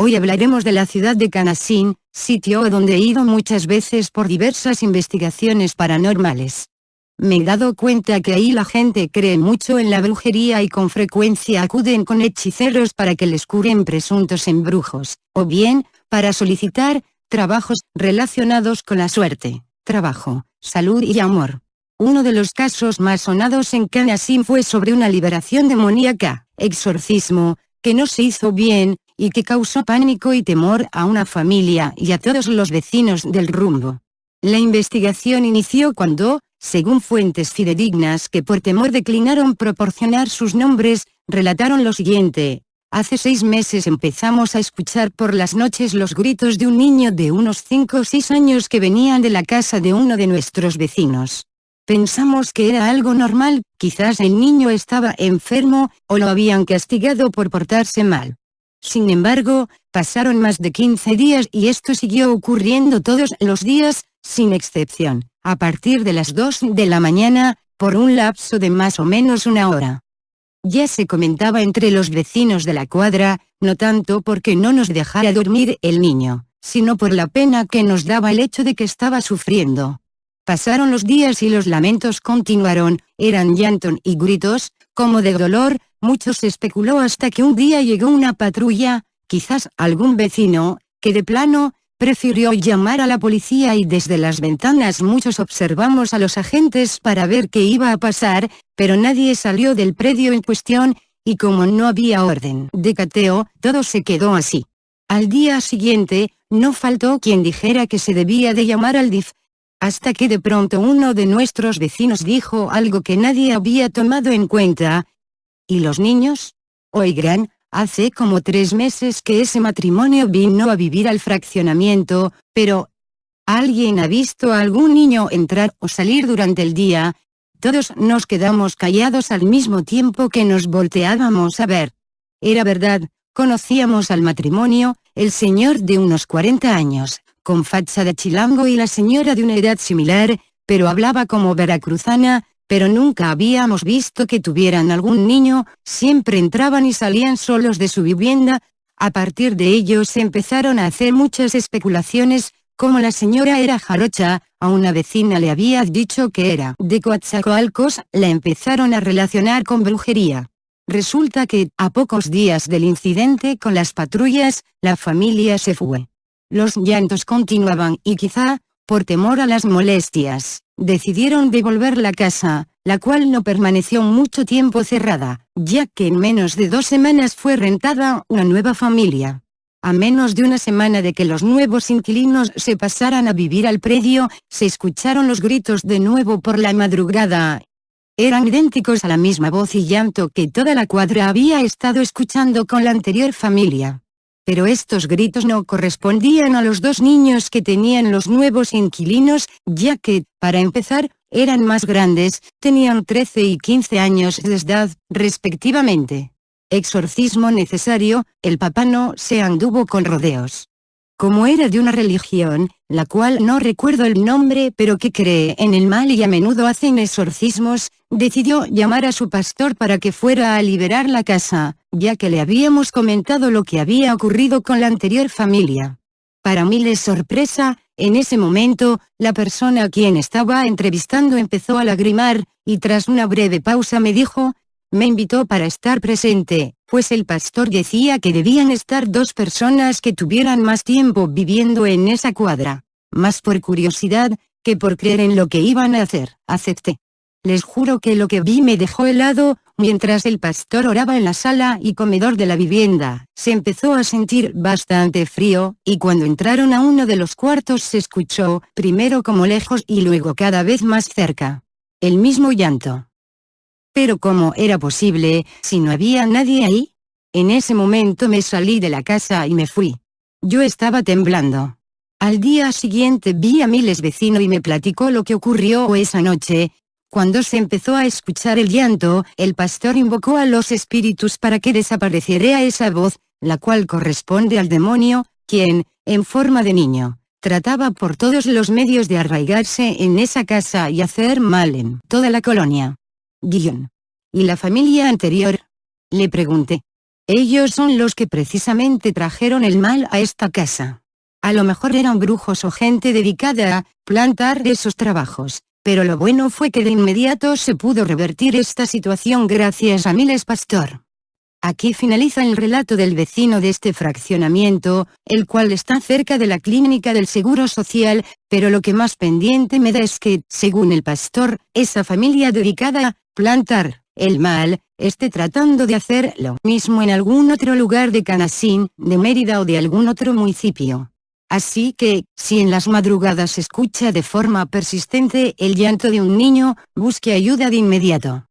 Hoy hablaremos de la ciudad de Canasín, sitio a donde he ido muchas veces por diversas investigaciones paranormales. Me he dado cuenta que ahí la gente cree mucho en la brujería y con frecuencia acuden con hechiceros para que les curen presuntos embrujos, o bien, para solicitar trabajos relacionados con la suerte, trabajo, salud y amor. Uno de los casos más sonados en Canasín fue sobre una liberación demoníaca, exorcismo, que no se hizo bien, y que causó pánico y temor a una familia y a todos los vecinos del rumbo. La investigación inició cuando, según fuentes fidedignas que por temor declinaron proporcionar sus nombres, relataron lo siguiente: hace 6 meses empezamos a escuchar por las noches los gritos de un niño de unos 5 o 6 años que venían de la casa de uno de nuestros vecinos. Pensamos que era algo normal, quizás el niño estaba enfermo, o lo habían castigado por portarse mal. Sin embargo, pasaron más de 15 días y esto siguió ocurriendo todos los días, sin excepción, a partir de las 2 de la mañana, por un lapso de más o menos 1 hora. Ya se comentaba entre los vecinos de la cuadra, no tanto porque no nos dejara dormir el niño, sino por la pena que nos daba el hecho de que estaba sufriendo. Pasaron los días y los lamentos continuaron, eran llanto y gritos, como de dolor. Mucho se especuló hasta que un día llegó una patrulla, quizás algún vecino, que de plano, prefirió llamar a la policía y desde las ventanas muchos observamos a los agentes para ver qué iba a pasar, pero nadie salió del predio en cuestión, y como no había orden de cateo, todo se quedó así. Al día siguiente, no faltó quien dijera que se debía de llamar al DIF, hasta que de pronto uno de nuestros vecinos dijo algo que nadie había tomado en cuenta. ¿Y los niños? Oigan, hace como 3 meses que ese matrimonio vino a vivir al fraccionamiento, pero ¿alguien ha visto a algún niño entrar o salir durante el día? Todos nos quedamos callados al mismo tiempo que nos volteábamos a ver. Era verdad, conocíamos al matrimonio, el señor de unos 40 años, con facha de chilango y la señora de una edad similar, pero hablaba como veracruzana, pero nunca habíamos visto que tuvieran algún niño, siempre entraban y salían solos de su vivienda. A partir de ello se empezaron a hacer muchas especulaciones, como la señora era jarocha, a una vecina le había dicho que era de Coatzacoalcos, la empezaron a relacionar con brujería. Resulta que, a pocos días del incidente con las patrullas, la familia se fue. Los llantos continuaban y quizá, por temor a las molestias, decidieron devolver la casa, la cual no permaneció mucho tiempo cerrada, ya que en menos de 2 semanas fue rentada una nueva familia. A menos de 1 semana de que los nuevos inquilinos se pasaran a vivir al predio, se escucharon los gritos de nuevo por la madrugada. Eran idénticos a la misma voz y llanto que toda la cuadra había estado escuchando con la anterior familia. Pero estos gritos no correspondían a los 2 niños que tenían los nuevos inquilinos, ya que, para empezar, eran más grandes, tenían 13 y 15 años de edad, respectivamente. Exorcismo necesario, el papá no se anduvo con rodeos. Como era de una religión, la cual no recuerdo el nombre pero que cree en el mal y a menudo hacen exorcismos, decidió llamar a su pastor para que fuera a liberar la casa, ya que le habíamos comentado lo que había ocurrido con la anterior familia. Para mi sorpresa, en ese momento, la persona a quien estaba entrevistando empezó a lagrimar, y tras una breve pausa me dijo: me invitó para estar presente, pues el pastor decía que debían estar 2 personas que tuvieran más tiempo viviendo en esa cuadra. Más por curiosidad, que por creer en lo que iban a hacer, acepté. Les juro que lo que vi me dejó helado. Mientras el pastor oraba en la sala y comedor de la vivienda, se empezó a sentir bastante frío, y cuando entraron a uno de los cuartos se escuchó, primero como lejos y luego cada vez más cerca, el mismo llanto. Pero ¿cómo era posible, si no había nadie ahí? En ese momento me salí de la casa y me fui. Yo estaba temblando. Al día siguiente vi a mi vecino y me platicó lo que ocurrió esa noche. Cuando se empezó a escuchar el llanto, el pastor invocó a los espíritus para que desapareciera esa voz, la cual corresponde al demonio, quien, en forma de niño, trataba por todos los medios de arraigarse en esa casa y hacer mal en toda la colonia. ¿Y la familia anterior? Le pregunté. Ellos son los que precisamente trajeron el mal a esta casa. A lo mejor eran brujos o gente dedicada a plantar esos trabajos, pero lo bueno fue que de inmediato se pudo revertir esta situación gracias a Miles Pastor. Aquí finaliza el relato del vecino de este fraccionamiento, el cual está cerca de la clínica del Seguro Social, pero lo que más pendiente me da es que, según el pastor, esa familia dedicada a plantar el mal, esté tratando de hacer lo mismo en algún otro lugar de Canasín, de Mérida o de algún otro municipio. Así que, si en las madrugadas escucha de forma persistente el llanto de un niño, busque ayuda de inmediato.